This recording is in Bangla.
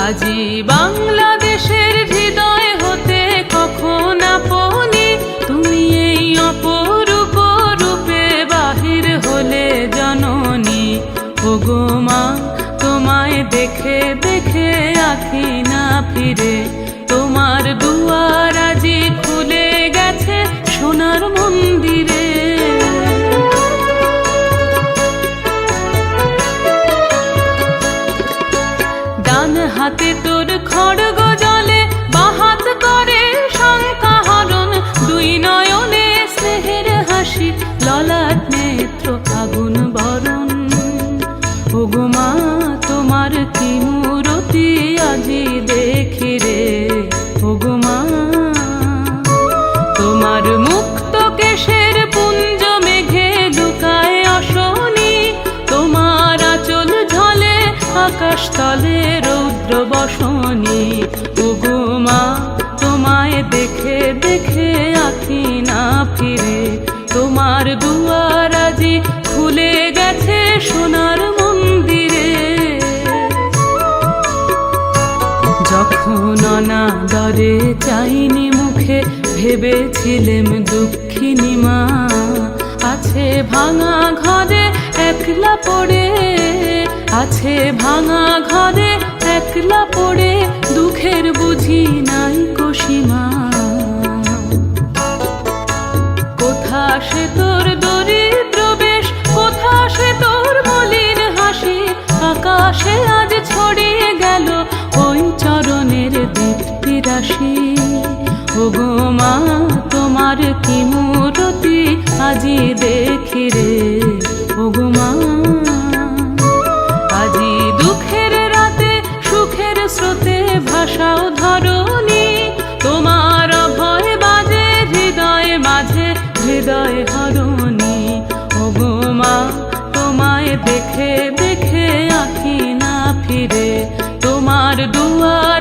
আজি বাংলাদেশের হৃদয় হতে কখন আপনি তুমি এই অপরূপ রূপে বাহির হলে জননী। ওগো মা, তোমায় দেখে দেখে আঁখি না ফিরে, তোমার দুয়ার আজি খুলে গেছে সোনার মন্দিরে। ডান হাতে তোর খড়গ জলে, বাহাত করে শঙ্কা হরণ, দুই নয়নে স্নেহের হাসি, ললাট নেত্র আগুন বরণ। ওগো মা, তোমার কি মূরতি আজি দেখি রে। ওগো মা, তোমার মুক্ত কেশের পুঞ্জ মেঘে লুকায় অশনি, তোমার আঁচল ঝলে আকাশ তলে রৌদ্র বসনি। ওগো মা, তোমায় দেখে দেখে আঁখি না ফিরে, তোমার দুয়ার আজি খুলে গেছে সোনার মন্দিরে। যখন অনাদরে চাইনি মুখে, ভেবেছিলেম দুঃখিনী মা আছে ভাঙা ঘরে একলা পড়ে, আছে ভাঙা ঘরে একলা পড়ে, দুঃখের বুঝি নাই সীমা। কোথা সে তোর দরিদ্র বেশ, কোথা সে তোর মলিন হাসি, আকাশে আজ ছড়িয়ে গেল ওই চরণের দীপ্তি রাশি। ওগো মা, তোমার কি মূরতি আজি দেখি রে। ওগো মা, আজি দুঃখের রাতে সুখের স্রোতে ভাষাও ধরণী, তোমার ভয় বাজে হৃদয় মাঝে হৃদয় হরণী। ওগো মা, তোমায় দেখে দেখে আঁখি না ফিরে, তোমার দুয়ার